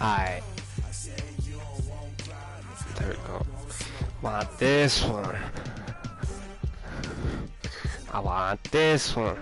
Alright. There we go. Want this one. I want this one.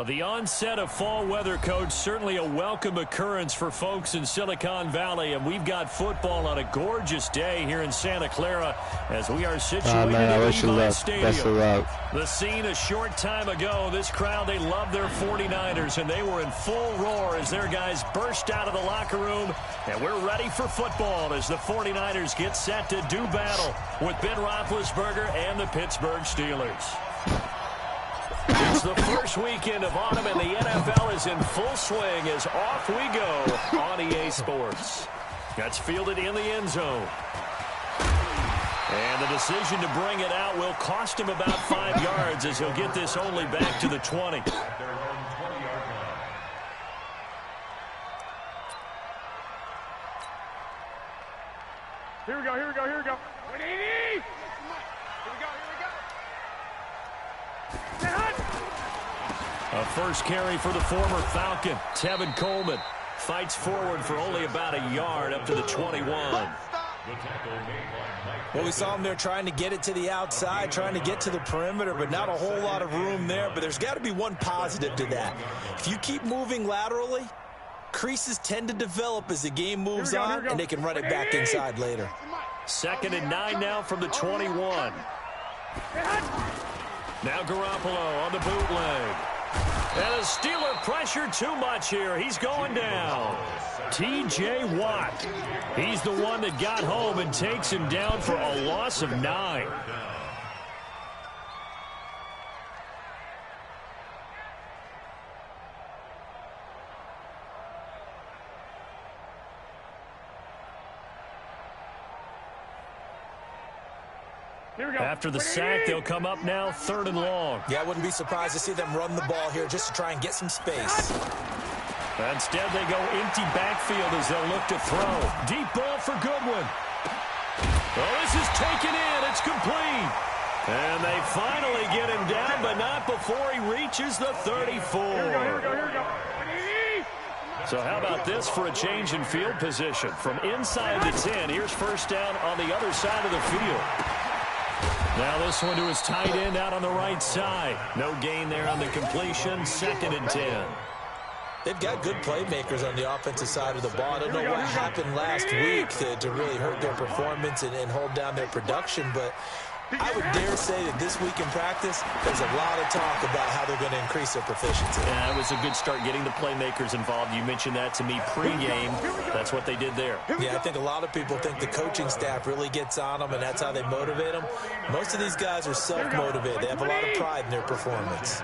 The onset of fall weather, Coach, certainly a welcome occurrence for folks in Silicon Valley, and we've got football on a gorgeous day here in Santa Clara as we are situated in Levi Stadium. The scene a short time ago, this crowd, they love their 49ers, and they were in full roar as their guys burst out of the locker room, and we're ready for football as the 49ers get set to do battle with Ben Roethlisberger and the Pittsburgh Steelers. It's the first weekend of autumn, and the NFL is in full swing as off we go on EA Sports. That's fielded in the end zone. And the decision to bring it out will cost him about 5 yards as he'll get this only back to the 20. Here we go, here we go, here we go. 180! Here we go, A first carry for the former Falcon. Tevin Coleman fights forward for only about a yard up to the 21. Well, we saw him there trying to get it to the outside, trying to get to the perimeter, but not a whole lot of room there. But there's got to be one positive to that. If you keep moving laterally, creases tend to develop as the game moves on, and they can run it back inside later. 2nd and 9 now from the 21. Now Garoppolo on the bootleg. And a Steeler pressure too much here. He's going down. T.J. Watt. He's the one that got home and takes him down for a loss of 9. After the sack, they'll come up now 3rd and long. Yeah, I wouldn't be surprised to see them run the ball here just to try and get some space. Instead, they go empty backfield as they'll look to throw. Deep ball for Goodwin. Oh, this is taken in. It's complete. And they finally get him down, but not before he reaches the 34. Here we go. So how about this for a change in field position? From inside the 10, here's first down on the other side of the field. Now this one to his tight end out on the right side. No gain there on the completion. 2nd and 10. They've got good playmakers on the offensive side of the ball. I don't know what happened last week to really hurt their performance and hold down their production, but I would dare say that this week in practice, there's a lot of talk about how they're going to increase their proficiency. Yeah, it was a good start getting the playmakers involved. You mentioned that to me pregame. That's what they did there. Yeah, I think a lot of people think the coaching staff really gets on them, and that's how they motivate them. Most of these guys are self-motivated. They have a lot of pride in their performance.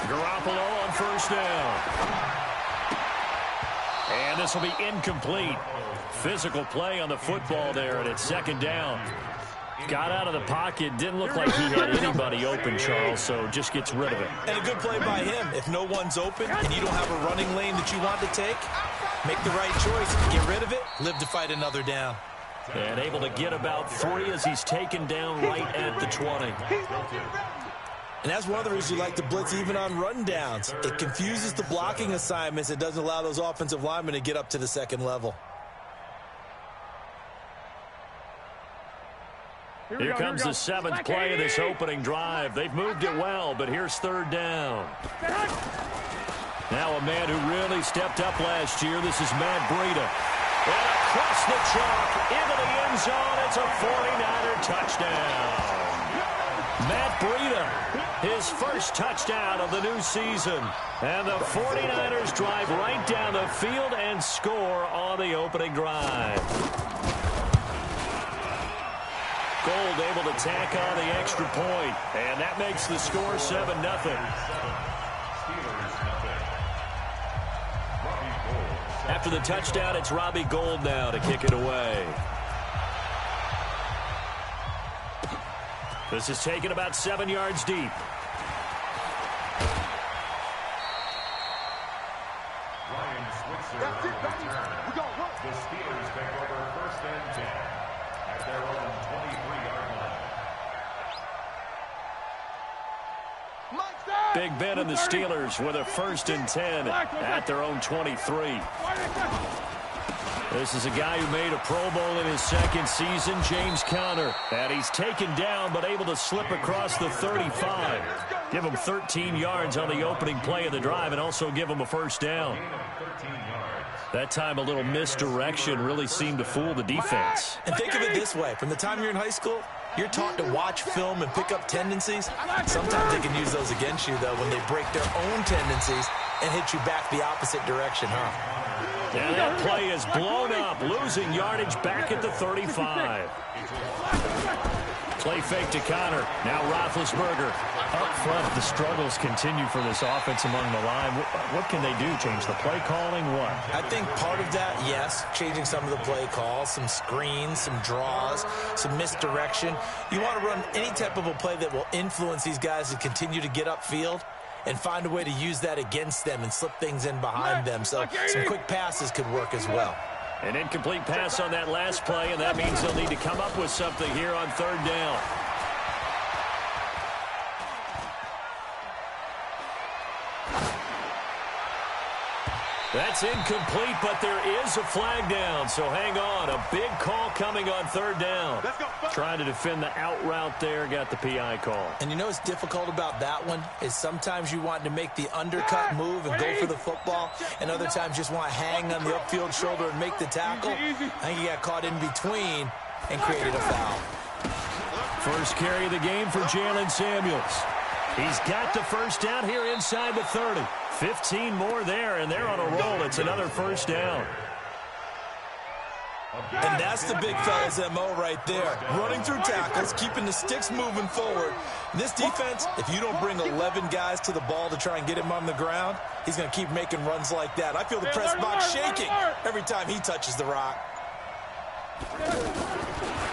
Garoppolo on first down. And this will be incomplete. Physical play on the football there, and it's 2nd down. Got out of the pocket. Didn't look like he had anybody open, Charles, so just gets rid of it. And a good play by him. If no one's open and you don't have a running lane that you want to take, make the right choice. Get rid of it. Live to fight another down. And able to get about 3 as he's taken down right at the 20. And that's one of the reasons you like to blitz even on rundowns. It confuses the blocking assignments. It doesn't allow those offensive linemen to get up to the 2nd level. Here comes the 7th play of this opening drive. They've moved it well, but here's 3rd down. Now a man who really stepped up last year. This is Matt Breida. And across the chalk into the end zone. It's a 49er touchdown. Matt Breida, his first touchdown of the new season. And the 49ers drive right down the field and score on the opening drive. Gold able to tack on the extra point, and that makes the score 7-0. After the touchdown, it's Robbie Gould now to kick it away. This is taken about 7 yards deep. Ryan Switzer on the return. The Steelers take over 1st and 10 at their own 23-yard line. Big Ben and the Steelers with a 1st and 10 at their own 23. This is a guy who made a Pro Bowl in his 2nd season, James Conner. And he's taken down but able to slip across the 35. Give him 13 yards on the opening play of the drive and also give him a 1st down. That time a little misdirection really seemed to fool the defense. And think of it this way. From the time you're in high school, you're taught to watch film and pick up tendencies. Sometimes they can use those against you, though, when they break their own tendencies and hit you back the opposite direction, huh? And that play is blown up, losing yardage back at the 35. Play fake to Conner. Now Roethlisberger. Up front, the struggles continue for this offense among the line. What can they do? Change the play calling? What? I think part of that, yes, changing some of the play calls, some screens, some draws, some misdirection. You want to run any type of a play that will influence these guys to continue to get upfield and find a way to use that against them and slip things in behind them. So some quick passes could work as well. An incomplete pass on that last play, and that means they'll need to come up with something here on 3rd down. That's incomplete, but there is a flag down, so hang on. A big call coming on 3rd down. Trying to defend the out route there, got the PI call. And you know what's difficult about that one is sometimes you want to make the undercut move and go for the football, and other times just want to hang on the upfield shoulder and make the tackle. I think he got caught in between and created a foul. First carry of the game for Jalen Samuels. He's got the 1st down here inside the 30. 15 more there, and they're on a roll. It's another 1st down. And that's the big fella's MO right there. Running through tackles, keeping the sticks moving forward. This defense, if you don't bring 11 guys to the ball to try and get him on the ground, he's going to keep making runs like that. I feel the press box shaking every time he touches the rock.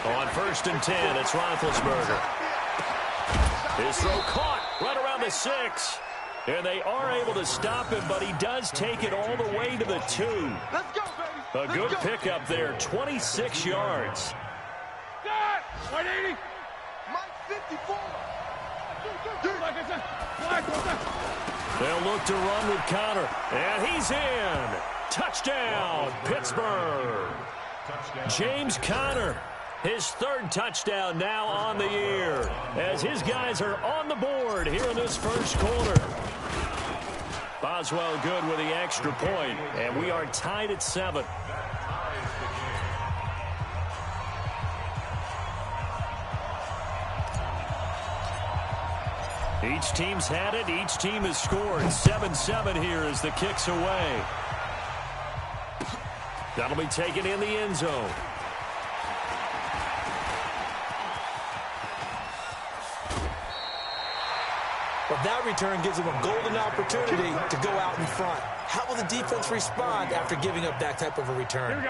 On 1st and 10, it's Roethlisberger. His throw caught right around the 6. And they are able to stop him, but he does take it all the way to the 2. Let's go, baby. A good pickup there, 26 yards. 180. Mike 54. They'll look to run with Conner. And he's in. Touchdown, Pittsburgh. James Conner. His 3rd touchdown now on the year as his guys are on the board here in this 1st quarter. Boswell good with the extra point, and we are tied at 7. Each team's had it. Each team has scored. 7-7 here as the kick's away. That'll be taken in the end zone. But that return gives him a golden opportunity to go out in front. How will the defense respond after giving up that type of a return?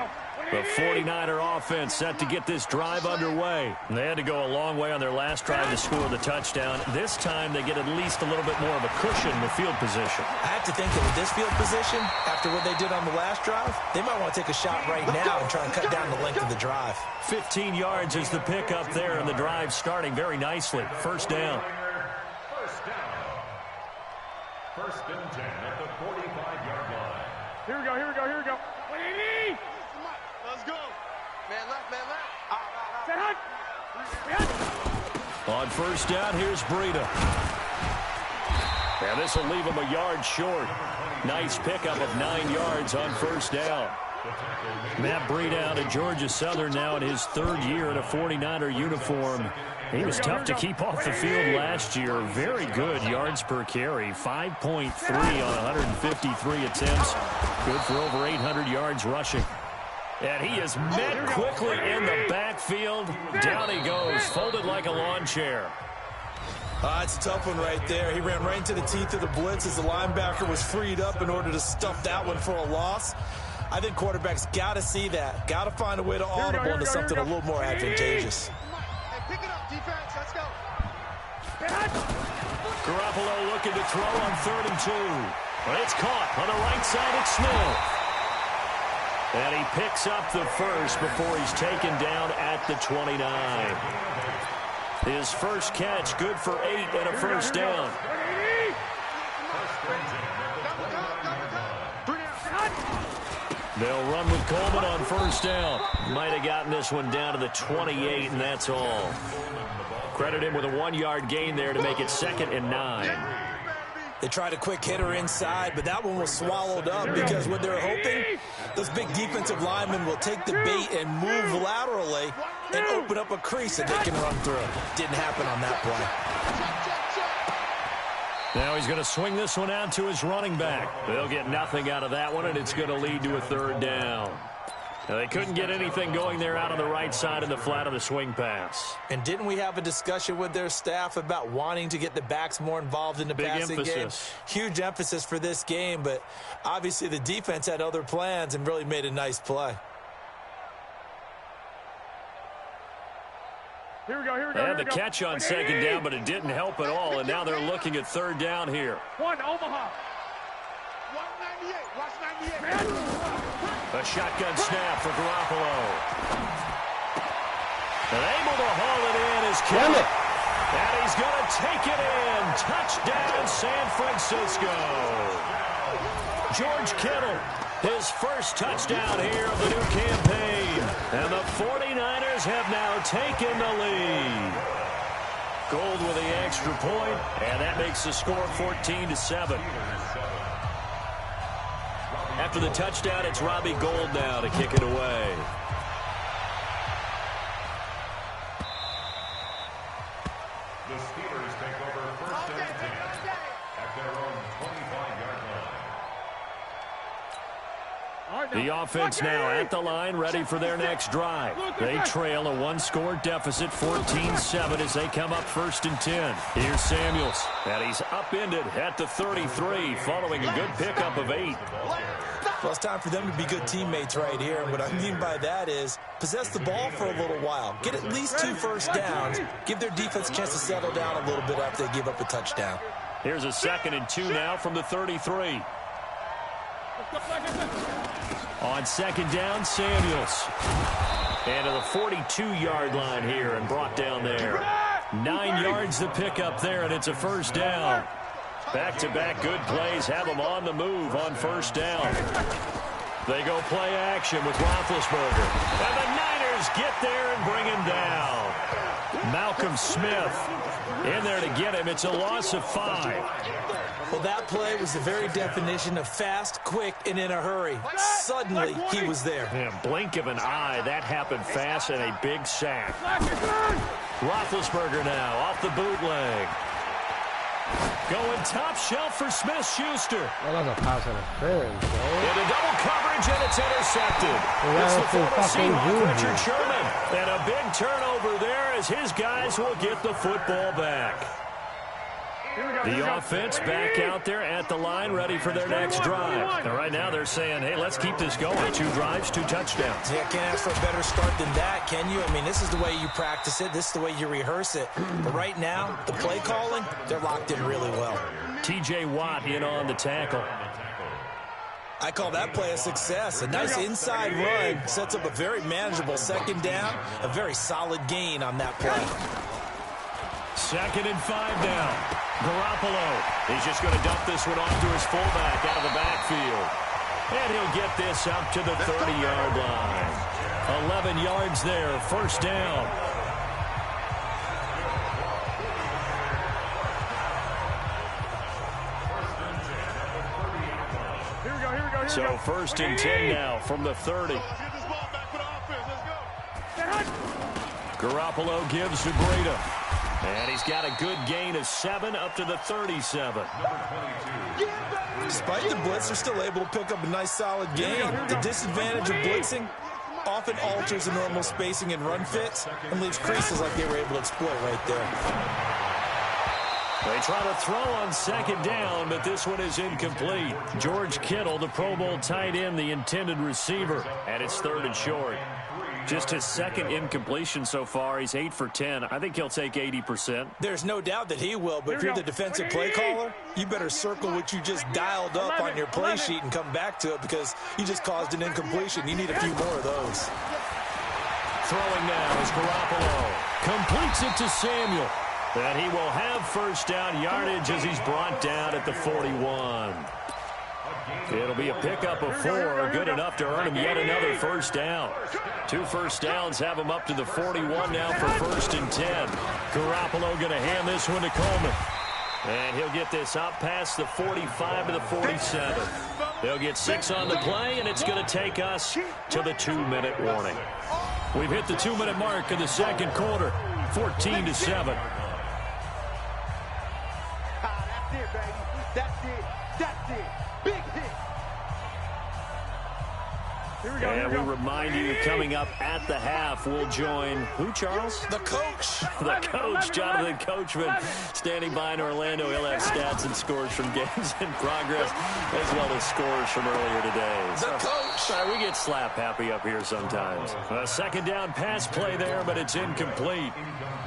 The 49er offense set to get this drive underway. They had to go a long way on their last drive to score the touchdown. This time they get at least a little bit more of a cushion in the field position. I have to think that with this field position, after what they did on the last drive, they might want to take a shot right now and try and cut down the length of the drive. 15 yards is the pickup there, and the drive starting very nicely. 1st down. 1st and 10 at the 45-yard line. Here we go. 180. Let's go. Man left. On 1st down, here's Breida. And this will leave him a yard short. Nice pickup of 9 yards on 1st down. Matt Breida out at Georgia Southern now in his 3rd year in a 49er uniform. He was tough to keep off the field last year. Very good yards per carry. 5.3 on 153 attempts. Good for over 800 yards rushing. And he is met quickly in the backfield. Down he goes, folded like a lawn chair. It's a tough one right there. He ran right into the teeth of the blitz as the linebacker was freed up in order to stuff that one for a loss. I think quarterbacks got to see that. Got to find a way to audible into something a little more advantageous. Pick it up, defense. Let's go. Garoppolo looking to throw on 3rd and 2. But it's caught on the right side. It's Smith. And he picks up the first before he's taken down at the 29. His first catch, good for 8 and a first down. They'll run with Coleman on first down. Might have gotten this one down to the 28, and that's all. Credit him with a 1-yard gain there to make it 2nd and 9. They tried a quick hitter inside, but that one was swallowed up because what they're hoping, those big defensive linemen will take the bait and move laterally and open up a crease that they can run through. Didn't happen on that play. Now he's going to swing this one out to his running back. They'll get nothing out of that one, and it's going to lead to a 3rd down. Now, they couldn't get anything going there out on the right side in the flat of the swing pass. And didn't we have a discussion with their staff about wanting to get the backs more involved in the passing game? Huge emphasis for this game, but obviously the defense had other plans and really made a nice play. Here we go. They had the catch on 2nd down, but it didn't help at all, and now they're looking at 3rd down here. Omaha. 198. Watch 98. A shotgun snap for Garoppolo. And able to haul it in is Kittle. And he's going to take it in. Touchdown, San Francisco. George Kittle, his first touchdown here of the new campaign. And the 49ers have now taken the lead. Gold with the extra point, and that makes the score 14-7. After the touchdown, it's Robbie Gould now to kick it away. The Steelers take over 1st and 10 at their own 25-yard line. The offense now at the line, ready for their next drive. They trail a 1-score deficit, 14-7, as they come up 1st and 10. Here's Samuels, and he's upended at the 33, following a good pickup of 8. Well, it's time for them to be good teammates right here. And what I mean by that is possess the ball for a little while. Get at least 2 first downs. Give their defense a chance to settle down a little bit after they give up a touchdown. Here's a 2nd and 2 now from the 33. On 2nd down, Samuels. And to the 42-yard line here and brought down there. 9 yards to pick up there, and it's a first down. Back-to-back good plays have them on the move on first down. They go play action with Roethlisberger. And the Niners get there and bring him down. Malcolm Smith in there to get him. It's a loss of 5. Well, that play was the very definition of fast, quick, and in a hurry. Suddenly, he was there. Yeah, blink of an eye. That happened fast and a big sack. Roethlisberger now off the bootleg. Going top shelf for Smith-Schuster. That was a pass interference, Into double coverage, and it's intercepted. It's the former Seahawk, Richard Sherman. And a big turnover there as his guys will get the football back. The offense back out there at the line, ready for their next drive. And right now they're saying, hey, let's keep this going. 2 drives, 2 touchdowns. Yeah, can't ask for a better start than that, can you? I mean, this is the way you practice it. This is the way you rehearse it. But right now, the play calling, they're locked in really well. T.J. Watt in on the tackle. I call that play a success. A nice inside run sets up a very manageable 2nd down. A very solid gain on that play. 2nd and 5 now. Garoppolo. He's just going to dump this one off to his fullback out of the backfield. And he'll get this up to the 30-yard line. 11 yards there, first down. So 1st and 10 now from the 30. Garoppolo gives to Breida. And he's got a good gain of 7 up to the 37. Despite the blitz, they're still able to pick up a nice solid gain. The disadvantage of blitzing often alters the normal spacing and run fits and leaves creases like they were able to exploit right there. They try to throw on second down, but this one is incomplete. George Kittle, the Pro Bowl tight end, the intended receiver, and it's 3rd and short. Just his second incompletion so far. He's 8 for 10. I think he'll take 80%. There's no doubt that he will, but if you're the defensive play caller, you better circle what you just dialed up on your play sheet and come back to it because you just caused an incompletion. You need a few more of those. Throwing now is Garoppolo. Completes it to Samuel. And he will have first down yardage as he's brought down at the 41. It'll be a pickup of 4, good enough to earn him yet another first down. 2 first downs have him up to the 41 now for 1st and 10. Garoppolo going to hand this one to Coleman. And he'll get this out past the 45 to the 47. They'll get 6 on the play, and it's going to take us to the 2-minute warning. We've hit the 2-minute mark in the second quarter, 14-7. That's it, baby. That's it. That's it. Big hit. Here we go. And we remind you, coming up at the half, we'll join who, Charles? The coach. The coach, Jonathan Coachman, standing by in Orlando. He'll have stats and scores from games in progress, as well as scores from earlier today. The coach. Sorry, we get slap happy up here sometimes. A second down pass play there, but it's incomplete.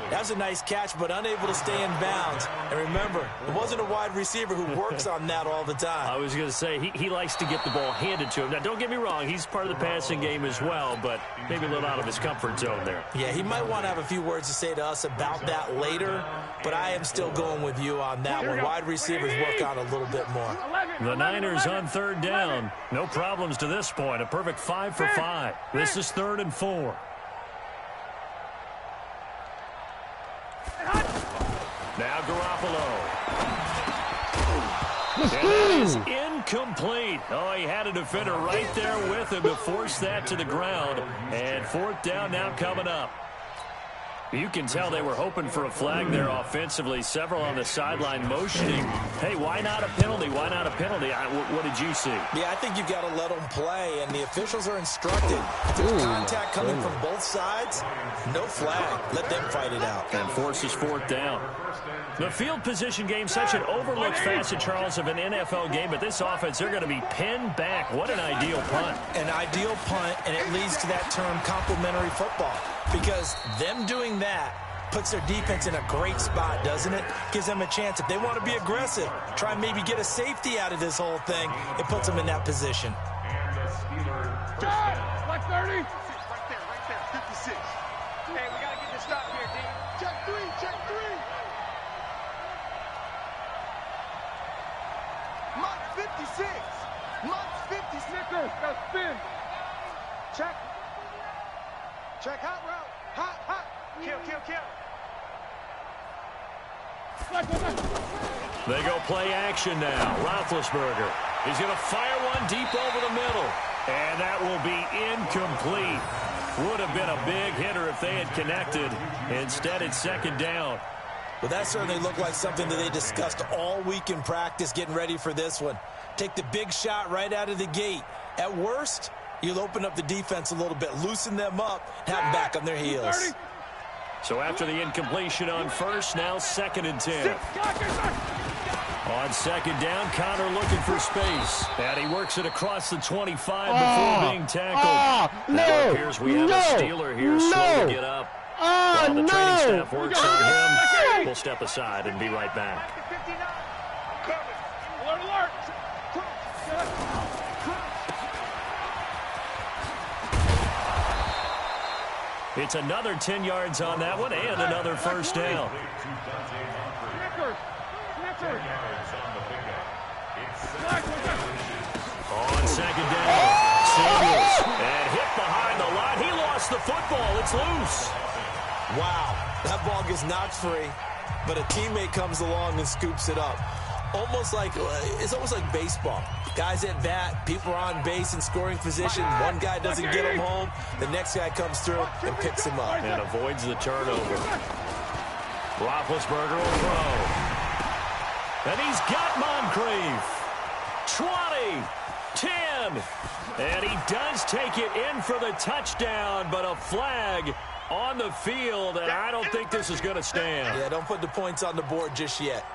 That was a nice catch, but unable to stay in bounds. And remember, it wasn't a wide receiver who works on that all the time. I was going to say, he likes to get the ball handed to him. Now, don't get me wrong, he's part of the passing game as well, but maybe a little out of his comfort zone there. Yeah, he might want to have a few words to say to us about that later, but I am still going with you on that one. Wide receivers work on a little bit more. The Niners on 3rd down. No problems to this point. A perfect 5 for 5. This is 3rd and 4. Now Garoppolo. And that is incomplete. Oh, he had a defender right there with him to force that to the ground. And 4th down now coming up. You can tell they were hoping for a flag there offensively. Several on the sideline motioning. Hey, why not a penalty? Why not a penalty? What did you see? Yeah, I think you've got to let them play, and the officials are instructed. If there's contact coming from both sides, no flag. Let them fight it out. And forces 4th down. The field position game, such an overlooked facet, Charles, of an NFL game, but this offense, they're going to be pinned back. What an ideal punt. An ideal punt, and it leads to that term complementary football, because them doing that puts their defense in a great spot, doesn't it? Gives them a chance. If they want to be aggressive, try and maybe get a safety out of this whole thing, it puts them in that position. And the Steelers. Like 30. Right there, 56. Hey, we got to get this stop here, D. Check 3, check 3. Month 56. Month 56. Got spin. Check. Check hot route. Hot. Kill. They go play action now. Roethlisberger. He's going to fire one deep over the middle. And that will be incomplete. Would have been a big hitter if they had connected. Instead, it's 2nd down. Well, that certainly looked like something that they discussed all week in practice getting ready for this one. Take the big shot right out of the gate. At worst, you'll open up the defense a little bit, loosen them up, have them back on their heels. So after the incompletion on 1st, now 2nd and 10. On 2nd down, Connor looking for space. And he works it across the 25 before being tackled. Now it appears we have a Steeler here slow to get up. While the training staff works on him, we'll step aside and be right back. Alert. It's another 10 yards on that one and another first down. On 2nd down, Samuels. And hit behind the line. He lost the football. It's loose. Wow, that ball gets knocked free, but a teammate comes along and scoops it up. It's almost like baseball. Guys at bat, people are on base in scoring position. One guy doesn't get him home. The next guy comes through and picks him up. And avoids the turnover. Roethlisberger will throw. And he's got Moncrief. 20, 10. And he does take it in for the touchdown, but a flag on the field, and I don't think this is going to stand. Yeah, don't put the points on the board just yet.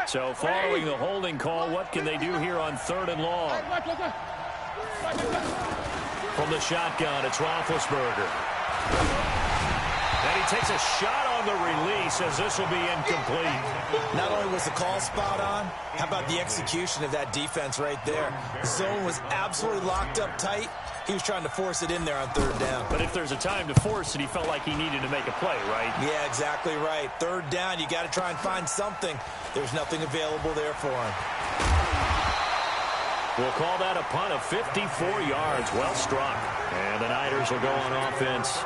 So following the holding call, what can they do here on 3rd and long? From the shotgun, it's Roethlisberger. And he takes a shot on the release as this will be incomplete. Not only was the call spot on, how about the execution of that defense right there? The zone was absolutely locked up tight. He was trying to force it in there on 3rd down. But if there's a time to force it, he felt like he needed to make a play, right? Yeah, exactly right. 3rd down, you got to try and find something. There's nothing available there for him. We'll call that a punt of 54 yards. Well struck. And the Niners will go on offense.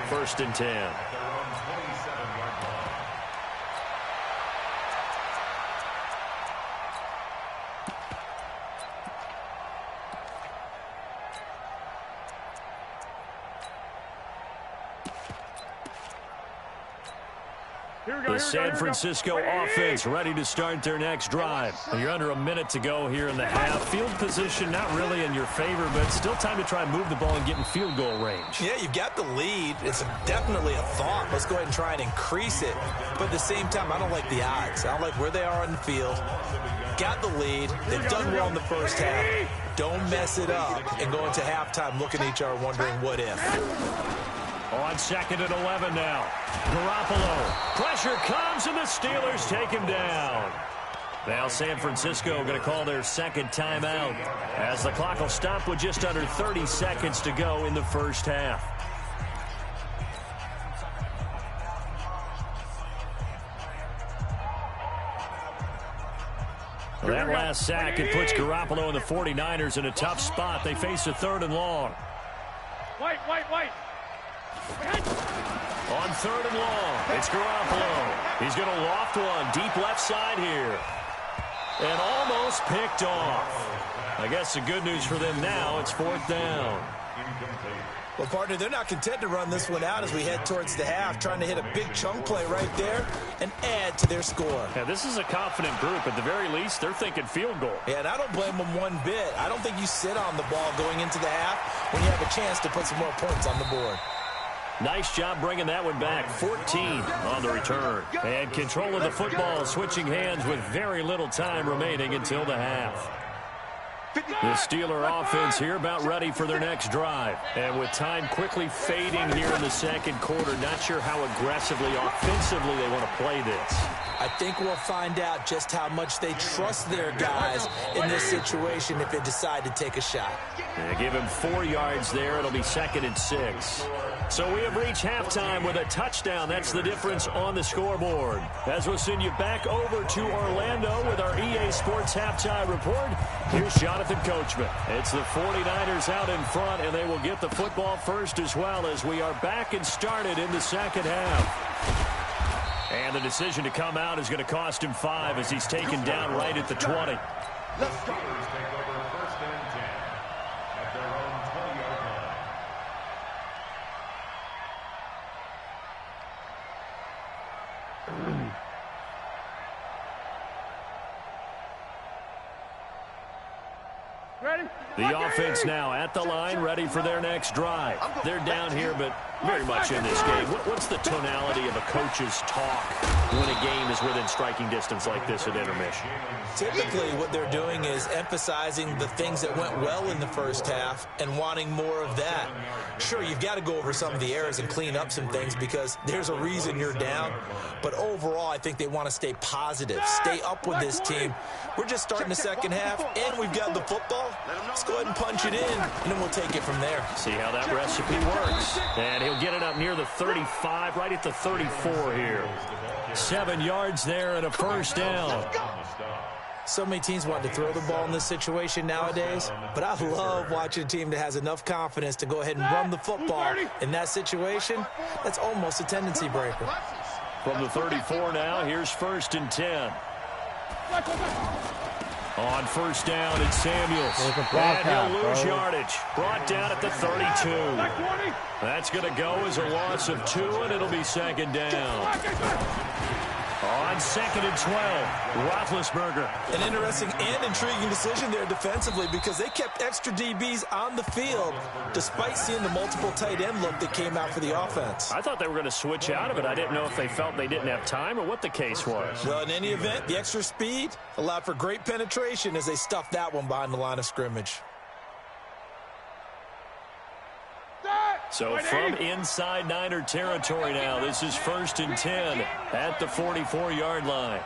1st and 10. The San Francisco offense ready to start their next drive. You're under a minute to go here in the half. Field position not really in your favor, but still time to try and move the ball and get in field goal range. Yeah, you've got the lead. It's definitely a thought. Let's go ahead and try and increase it. But at the same time, I don't like the odds. I don't like where they are on the field. Got the lead. They've done well in the first half. Don't mess it up and go into halftime looking at each other wondering what if. On 2nd and 11 now. Garoppolo. Pressure comes, and the Steelers take him down. Now San Francisco going to call their 2nd timeout as the clock will stop with just under 30 seconds to go in the first half. That last sack, it puts Garoppolo and the 49ers in a tough spot. They face a 3rd and long. White. On 3rd and long, it's Garoppolo. He's going to loft one deep left side here. And almost picked off. I guess the good news for them now, it's 4th down. Well, partner, they're not content to run this one out as we head towards the half, trying to hit a big chunk play right there and add to their score. Yeah, this is a confident group. At the very least, they're thinking field goal. Yeah, and I don't blame them one bit. I don't think you sit on the ball going into the half when you have a chance to put some more points on the board. Nice job bringing that one back. 14 on the return. And control of the football, switching hands with very little time remaining until the half. The Steeler offense here about ready for their next drive. And with time quickly fading here in the 2nd quarter, not sure how aggressively, offensively they want to play this. I think we'll find out just how much they trust their guys in this situation if they decide to take a shot. Yeah, give him 4 yards there. It'll be 2nd and 6. So we have reached halftime with a touchdown. That's the difference on the scoreboard. As we'll send you back over to Orlando with our EA Sports Halftime Report, here's Jonathan Coachman. It's the 49ers out in front, and they will get the football first as well as we are back and started in the 2nd half. And the decision to come out is going to cost him 5 as he's taken down right at the 20. The Steelers take over 1st and 10 at their own 20-yard line. The offense now at the line, ready for their next drive. They're down here, but very much in this game. What's the tonality of a coach's talk when a game is within striking distance like this at intermission? Typically, what they're doing is emphasizing the things that went well in the first half and wanting more of that. Sure, you've got to go over some of the errors and clean up some things because there's a reason you're down. But overall, I think they want to stay positive, stay up with this team. We're just starting the 2nd half, and we've got the football. Let's go ahead and punch it in, and then we'll take it from there. See how that recipe works. And he'll get it up near the 35, right at the 34 here. 7 yards there and a 1st down. So many teams want to throw the ball in this situation nowadays, but I love watching a team that has enough confidence to go ahead and run the football. In that situation, that's almost a tendency breaker. From the 34 now, here's 1st and 10. On first down, it's Samuels. And he'll lose yardage. Brought down at the 32. That's going to go as a loss of 2, and it'll be second down. On second and 12, Roethlisberger. An interesting and intriguing decision there defensively because they kept extra DBs on the field despite seeing the multiple tight end look that came out for the offense. I thought they were going to switch out of it. I didn't know if they felt they didn't have time or what the case was. Well, in any event, the extra speed allowed for great penetration as they stuffed that one behind the line of scrimmage. So from inside Niner territory now, this is first and 10 at the 44-yard line.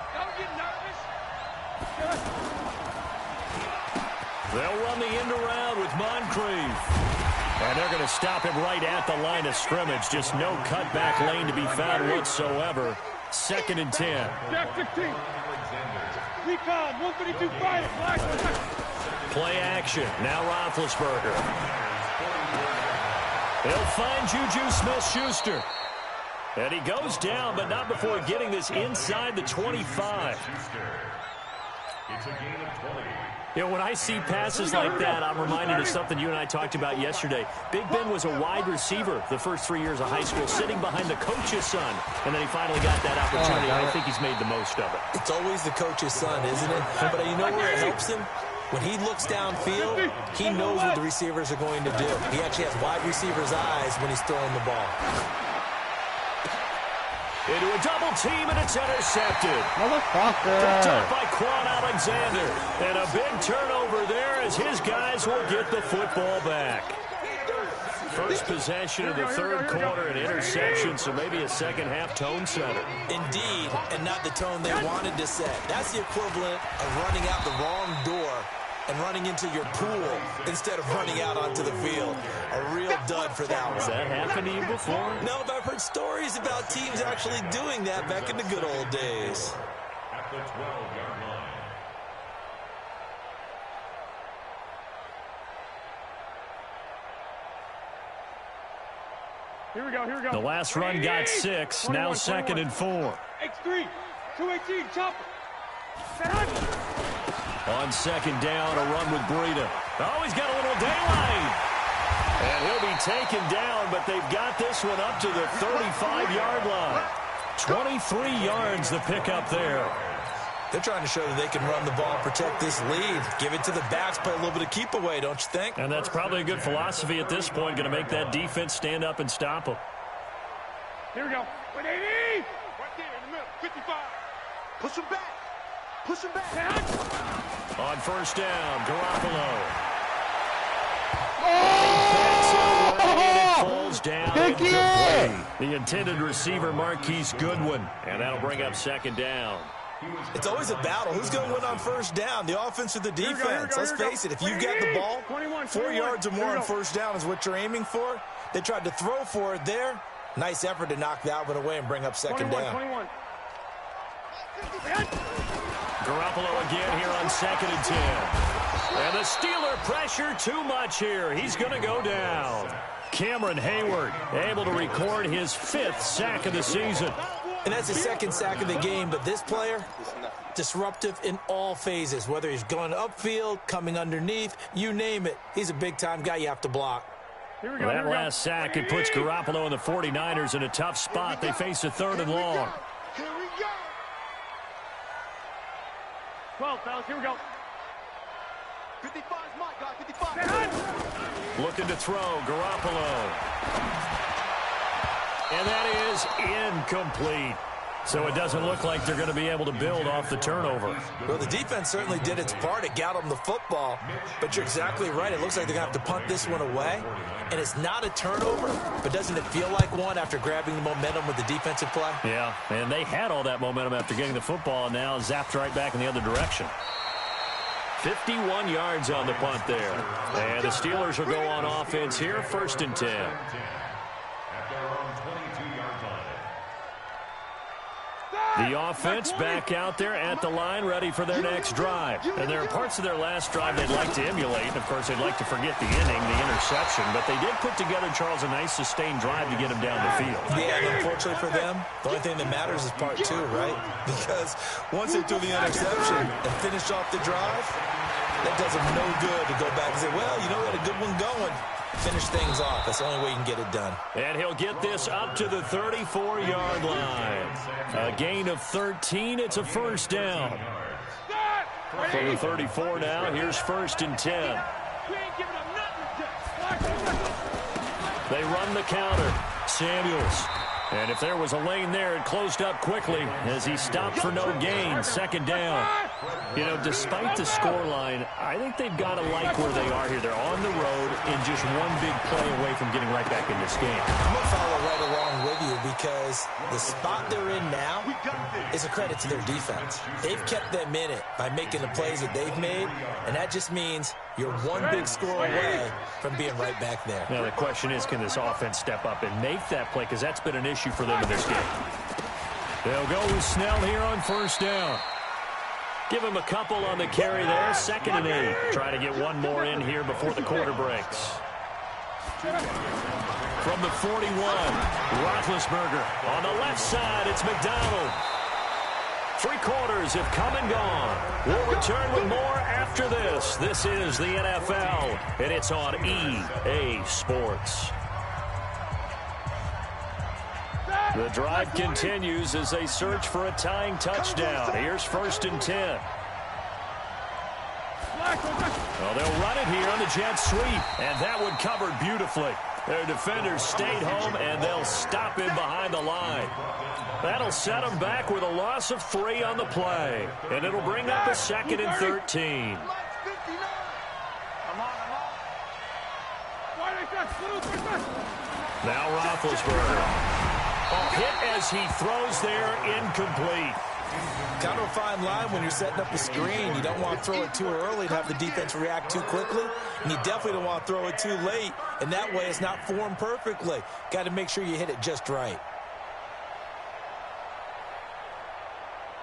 They'll run the end around with Moncrief. And they're going to stop him right at the line of scrimmage. Just no cutback lane to be found whatsoever. Second and 10. Play action. Now Roethlisberger. He'll find Juju Smith-Schuster. And he goes down, but not before getting this inside the 25. It's a gain of 20. You know, when I see passes like that, I'm reminded of something you and I talked about yesterday. Big Ben was a wide receiver the first 3 years of high school, sitting behind the coach's son. And then he finally got that opportunity. I think he's made the most of it. It's always the coach's son, isn't it? But you know where it helps him? When he looks downfield, he knows what the receivers are going to do. He actually has wide receiver's eyes when he's throwing the ball. Into a double team, and it's intercepted. Motherfucker. Picked up by Quan Alexander. And a big turnover there as his guys will get the football back. First possession of the third quarter, an interception, so maybe a second-half tone setter. Indeed, and not the tone they wanted to set. That's the equivalent of running out the wrong door and running into your pool instead of running out onto the field. A real dud for that one. Has that happened to you before? No, but I've heard stories about teams actually doing that back in the good old days. At the 12-yard line. Here we go. The last run got 6, now second and 4. X3, 218, chopper. On second down, a run with Breida. Oh, he's got a little daylight. And he'll be taken down, but they've got this one up to the 35-yard line. 23 yards the pickup there. They're trying to show that they can run the ball, protect this lead. Give it to the backs, play a little bit of keep away, don't you think? And that's probably a good philosophy at this point, going to make that defense stand up and stop them. Here we go. 180. Right there in the middle. 55. Push him back. Push him back. On first down, Garoppolo. Oh! It falls down. Incomplete. The intended receiver, Marquise Goodwin. And that'll bring up second down. It's always a battle. Who's going to win on first down, the offense or the defense? Let's face it, if you've got the ball, 4 yards or more on first down is what you're aiming for. They tried to throw for it there. Nice effort to knock that one away and bring up second down. 21. Garoppolo again here on second and 10. And the Steeler pressure too much here. He's going to go down. Cameron Hayward able to record his 5th sack of the season. And that's his 2nd sack of the game, but this player, disruptive in all phases, whether he's going upfield, coming underneath, you name it. He's a big-time guy you have to block. Here we go. That last sack, it puts Garoppolo and the 49ers in a tough spot. They face a 3rd and long. Here we go. 12, fellas. Here we go. 55 is my guy. 55. Looking to throw, Garoppolo. And that is incomplete. So it doesn't look like they're going to be able to build off the turnover. Well, the defense certainly did its part. It got them the football. But you're exactly right. It looks like they're going to have to punt this one away. And it's not a turnover, but doesn't it feel like one after grabbing the momentum with the defensive play? Yeah, and they had all that momentum after getting the football and now zapped right back in the other direction. 51 yards on the punt there. And the Steelers will go on offense here, 1st and 10. The offense back out there at the line, ready for their next drive. And there are parts of their last drive they'd like to emulate. Of course, they'd like to forget the inning, the interception. But they did put together, Charles, a nice sustained drive to get him down the field. Yeah, and unfortunately for them, the only thing that matters is part two, right? Because once they threw the interception and finished off the drive, that does them no good to go back and say, well, you know, we had a good one going. Finish things off. That's the only way you can get it done. And he'll get this up to the 34-yard line. A gain of 13. It's a first down. From the 34 now, here's 1st and 10. They run the counter. Samuels. And if there was a lane there, it closed up quickly as he stopped for no gain. 2nd down. You know, despite the scoreline, I think they've got to like where they are here. They're on the road and just one big play away from getting right back in this game. I'm going to follow right along with you because the spot they're in now is a credit to their defense. They've kept them in it by making the plays that they've made, and that just means you're one big score away from being right back there. Now, the question is, can this offense step up and make that play? Because that's been an issue for them in this game. They'll go with Snell here on 1st down. Give him a couple on the carry there. 2nd and 8. Try to get one more in here before the quarter breaks. From the 41, Roethlisberger. On the left side, it's McDonald. 3 quarters have come and gone. We'll return with more after this. This is the NFL, and it's on EA Sports. The drive continues as they search for a tying touchdown. Here's 1st and 10. Well, they'll run it here on the jet sweep, and that one covered beautifully. Their defenders stayed home, and they'll stop him behind the line. That'll set them back with a loss of 3 on the play, and it'll bring up a 2nd and 13. Now Roethlisberger. Hit as he throws there, incomplete. Kind of a fine line when you're setting up a screen. You don't want to throw it too early and have the defense react too quickly. And you definitely don't want to throw it too late. And that way it's not formed perfectly. Got to make sure you hit it just right.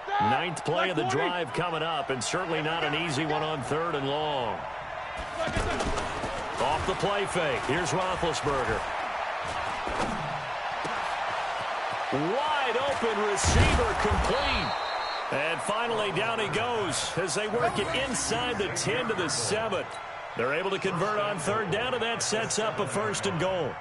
9th play of the drive coming up, and certainly not an easy one on 3rd and long. Off the play fake. Here's Roethlisberger. Wide open receiver, complete. And finally down he goes as they work it inside the 10 to the 7. They're able to convert on 3rd down, and that sets up a 1st and goal.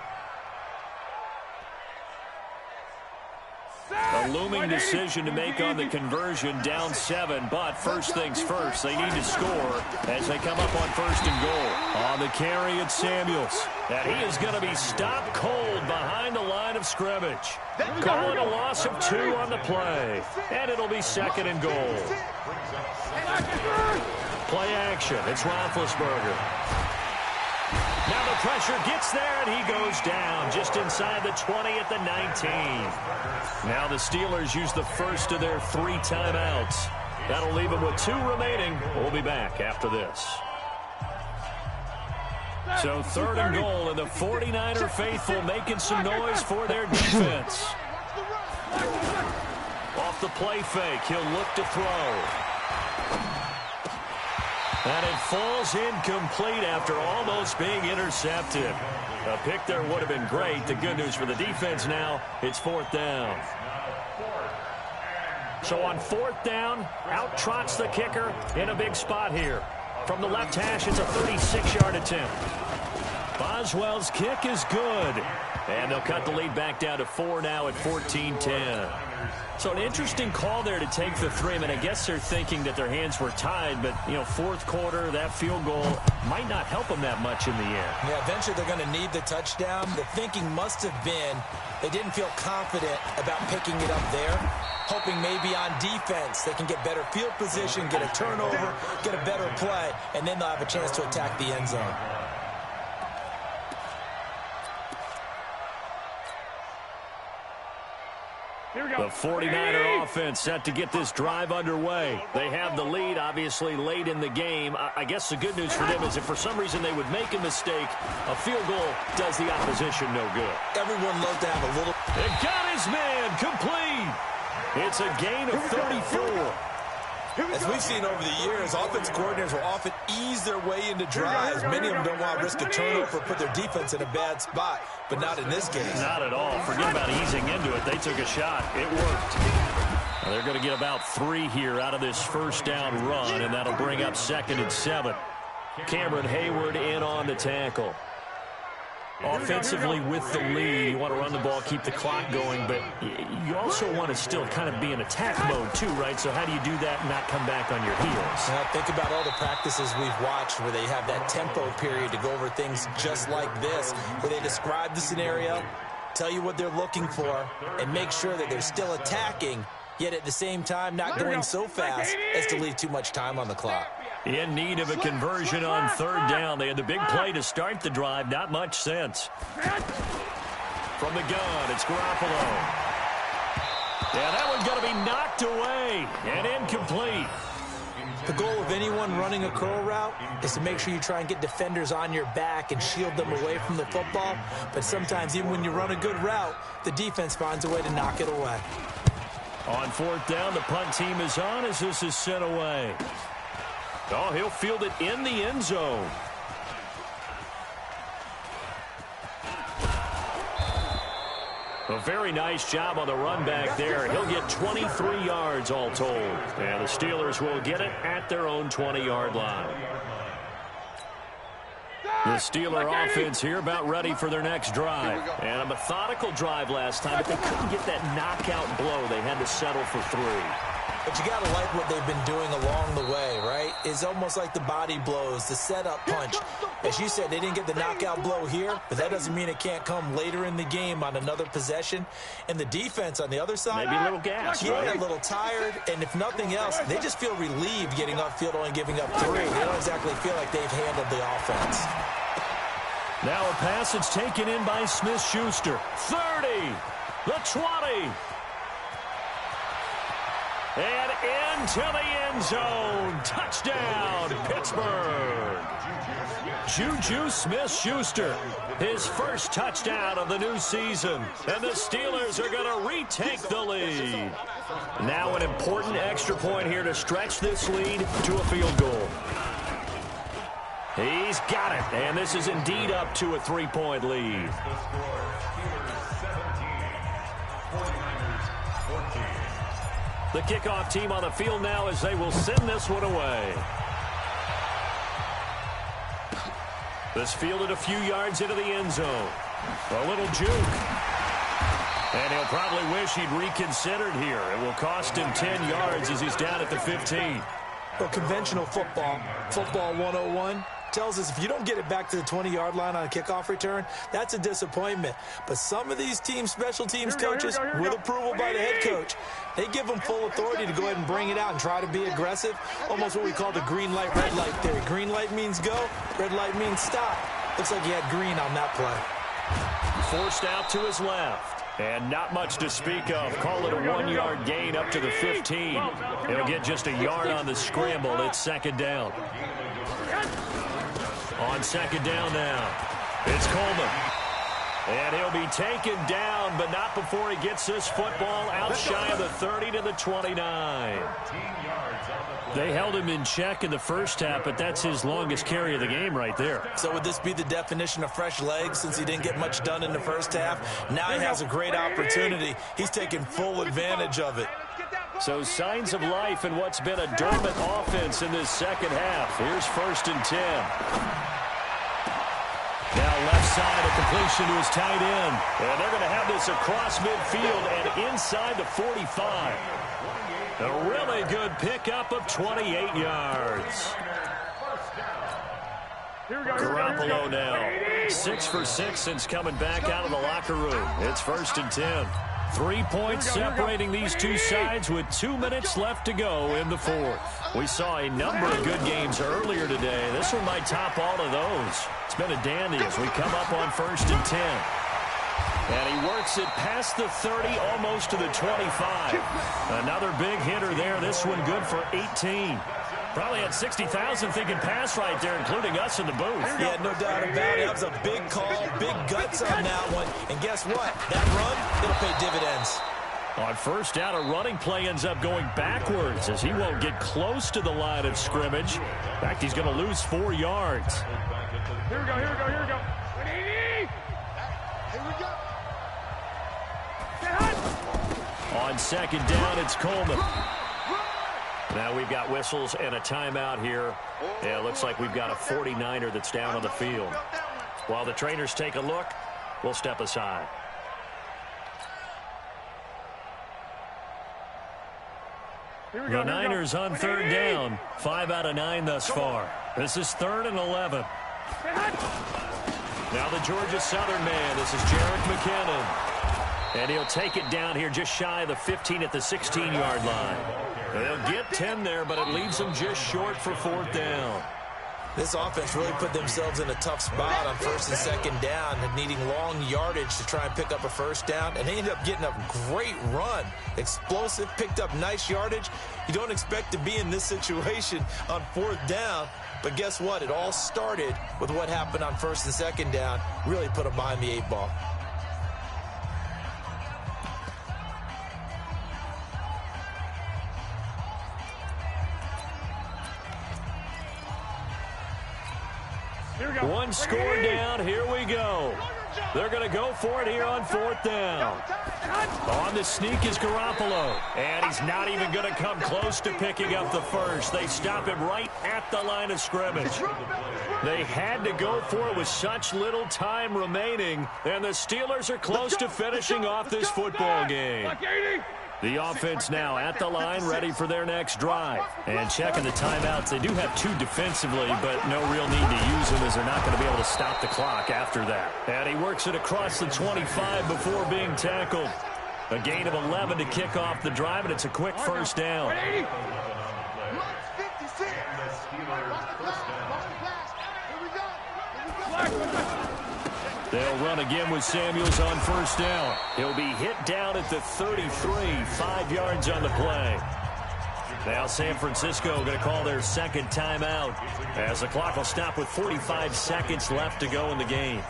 A looming decision to make on the conversion, down 7, but first things first, they need to score as they come up on 1st and goal. On the carry, it's Samuels, and he is going to be stopped cold behind the line of scrimmage. Calling a loss of 2 on the play, and it'll be 2nd and goal. Play action, it's Roethlisberger. Now the pressure gets there, and he goes down just inside the 20 at the 19. Now the Steelers use the first of their 3 timeouts. That'll leave them with 2 remaining. We'll be back after this. So 3rd and goal, and the 49er faithful making some noise for their defense. Off the play fake, he'll look to throw. And it falls incomplete after almost being intercepted. A pick there would have been great. The good news for the defense now, it's 4th down. So on 4th down, out trots the kicker in a big spot here. From the left hash, it's a 36-yard attempt. Boswell's kick is good. And they'll cut the lead back down to 4 now at 14-10. So an interesting call there to take the 3. I mean, I guess they're thinking that their hands were tied, but, you know, 4th quarter, that field goal might not help them that much in the end. Yeah, eventually they're going to need the touchdown. The thinking must have been they didn't feel confident about picking it up there, hoping maybe on defense they can get better field position, get a turnover, get a better play, and then they'll have a chance to attack the end zone. The 49er offense set to get this drive underway. They have the lead, obviously, late in the game. I guess the good news for them is if for some reason they would make a mistake, a field goal does the opposition no good. Everyone loves to have a little... It got his man complete. It's a gain of 34. As we've seen over the years, offense coordinators will often ease their way into drives. Many of them don't want to risk a turnover or put their defense in a bad spot, but not in this case. Not at all. Forget about easing into it. They took a shot. It worked. Well, they're going to get about 3 here out of this first down run, and that'll bring up 2nd and 7. Cameron Hayward in on the tackle. Offensively with the lead, you want to run the ball, keep the clock going, but you also want to still kind of be in attack mode too, right? So how do you do that and not come back on your heels? Now, think about all the practices we've watched where they have that tempo period to go over things just like this, where they describe the scenario, tell you what they're looking for, and make sure that they're still attacking, yet at the same time not going so fast as to leave too much time on the clock. In need of a conversion on 3rd down. They had the big play to start the drive. Not much sense. From the gun, it's Garoppolo. Yeah, that one's going to be knocked away and incomplete. The goal of anyone running a curl route is to make sure you try and get defenders on your back and shield them away from the football. But sometimes even when you run a good route, the defense finds a way to knock it away. On 4th down, the punt team is on as this is sent away. Oh, he'll field it in the end zone. A very nice job on the run back there. He'll get 23 yards all told. And the Steelers will get it at their own 20-yard line. The Steeler offense here about ready for their next drive. And a methodical drive last time, but they couldn't get that knockout blow. They had to settle for 3. But you got to like what they've been doing along the way, right? It's almost like the body blows, the setup punch. As you said, they didn't get the knockout blow here, but that doesn't mean it can't come later in the game on another possession. And the defense on the other side, maybe a little gas, yeah, right? A little tired. And if nothing else, they just feel relieved getting upfield, only giving up 3. They don't exactly feel like they've handled the offense. Now a passage taken in by Smith-Schuster. 30, the 20. And into the end zone. Touchdown, Pittsburgh. Juju Smith-Schuster, his first touchdown of the new season. And the Steelers are going to retake the lead. Now an important extra point here to stretch this lead to a field goal. He's got it, and this is indeed up to a 3-point lead. The kickoff team on the field now as they will send this one away. This fielded a few yards into the end zone. A little juke. And he'll probably wish he'd reconsidered here. It will cost him 10 yards as he's down at the 15. Well, conventional football 101, tells us if you don't get it back to the 20-yard line on a kickoff return, that's a disappointment. But some of these team special teams coaches, with approval by the head coach, they give them full authority to go ahead and bring it out and try to be aggressive, almost what we call the green light, red light theory. Green light means go, red light means stop. Looks like he had green on that play. Forced out to his left. And not much to speak of. Call it a 1-yard gain up to the 15. It'll get just a yard on the scramble. It's 2nd down. On 2nd down now, it's Coleman. And he'll be taken down, but not before he gets this football out shy of the 30 to the 29. They held him in check in the first half, but that's his longest carry of the game right there. So would this be the definition of fresh legs since he didn't get much done in the first half? Now he has a great opportunity. He's taking full advantage of it. So signs of life in what's been a dormant offense in this second half. Here's 1st and 10. Now left side, a completion to his tight end. And they're going to have this across midfield and inside the 45. A really good pickup of 28 yards. Garoppolo now. 6 for 6 since coming back out of the locker room. It's 1st and 10. 3 points separating these two sides with 2 minutes left to go in the 4th. We saw a number of good games earlier today. This one might top all of those. It's been a dandy as we come up on 1st and 10. And he works it past the 30, almost to the 25. Another big hitter there. This one good for 18. Probably had 60,000 thinking pass right there, including us in the booth. Yeah, no doubt about it. That was a big call, big guts on that one. And guess what? That run, it'll pay dividends. On first down, a running play ends up going backwards as he won't get close to the line of scrimmage. In fact, he's going to lose 4 yards. Here we go, here we go, here we go. 180! Here we go. On second down, it's Coleman. Now we've got whistles and a timeout here. Yeah, it looks like we've got a 49er that's down on the field. While the trainers take a look, we'll step aside. The Niners on third down. 5 out of 9 thus far. This is 3rd and 11. Now the Georgia Southern man. This is Jerick McKinnon. And he'll take it down here just shy of the 15 at the 16-yard line. They'll get 10 there, but it leaves them just short for 4th down. This offense really put themselves in a tough spot on 1st and 2nd down and needing long yardage to try and pick up a 1st down. And they ended up getting a great run. Explosive, picked up nice yardage. You don't expect to be in this situation on 4th down. But guess what? It all started with what happened on 1st and 2nd down. Really put them behind the 8 ball. One score down. Here we go. They're going to go for it here on 4th down. On the sneak is Garoppolo. And he's not even going to come close to picking up the first. They stop him right at the line of scrimmage. They had to go for it with such little time remaining. And the Steelers are close to finishing off this football game. The offense now at the line, ready for their next drive. And checking the timeouts. They do have 2 defensively, but no real need to use them as they're not going to be able to stop the clock after that. And he works it across the 25 before being tackled. A gain of 11 to kick off the drive, and it's a quick 1st down. They'll run again with Samuels on 1st down. He'll be hit down at the 33, 5 yards on the play. Now San Francisco going to call their 2nd timeout as the clock will stop with 45 seconds left to go in the game.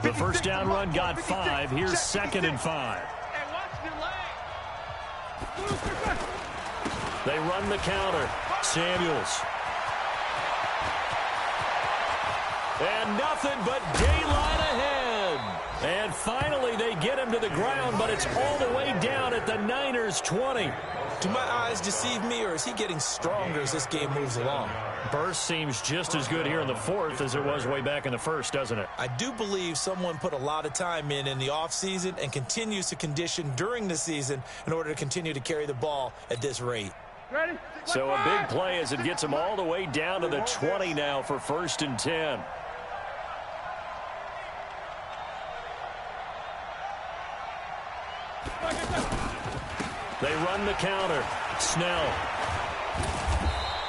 The 1st down run got 5. Here's 2nd and 5. They run the counter. Samuels. And nothing but daylight ahead. And finally they get him to the ground, but it's all the way down at the Niners' 20. Do my eyes deceive me, or is he getting stronger as this game moves along? Burst seems just as good here in the 4th as it was way back in the 1st, doesn't it? I do believe someone put a lot of time in the offseason and continues to condition during the season in order to continue to carry the ball at this rate. Ready? So a big play as it gets him all the way down to the 20 now for 1st and 10. They run the counter. Snell.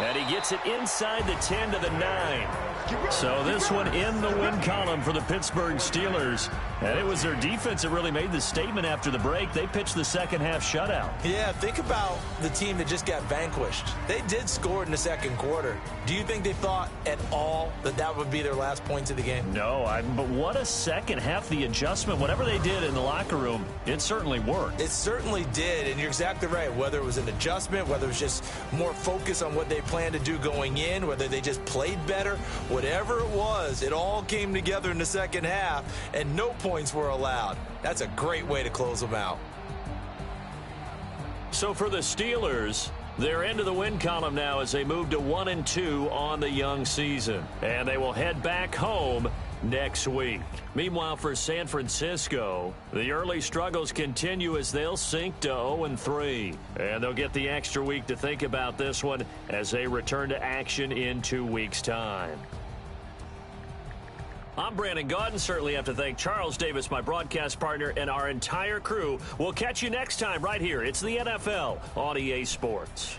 And he gets it inside the 10 to the 9. So this one in the win column for the Pittsburgh Steelers. And it was their defense that really made the statement after the break. They pitched the second half shutout. Yeah, think about the team that just got vanquished. They did score in the 2nd quarter. Do you think they thought at all that that would be their last points of the game? No, but what a second half. The adjustment, whatever they did in the locker room, it certainly worked. It certainly did, and you're exactly right. Whether it was an adjustment, whether it was just more focus on what they planned to do going in, whether they just played better, whatever it was, it all came together in the second half, and no points were allowed. That's a great way to close them out. So for the Steelers, they're into the win column now as they move to 1-2 on the young season. And they will head back home next week. Meanwhile, for San Francisco, the early struggles continue as they'll sink to 0-3. And they'll get the extra week to think about this one as they return to action in 2 weeks' time. I'm Brandon Gaudin. Certainly have to thank Charles Davis, my broadcast partner, and our entire crew. We'll catch you next time right here. It's the NFL on EA Sports.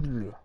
Yeah.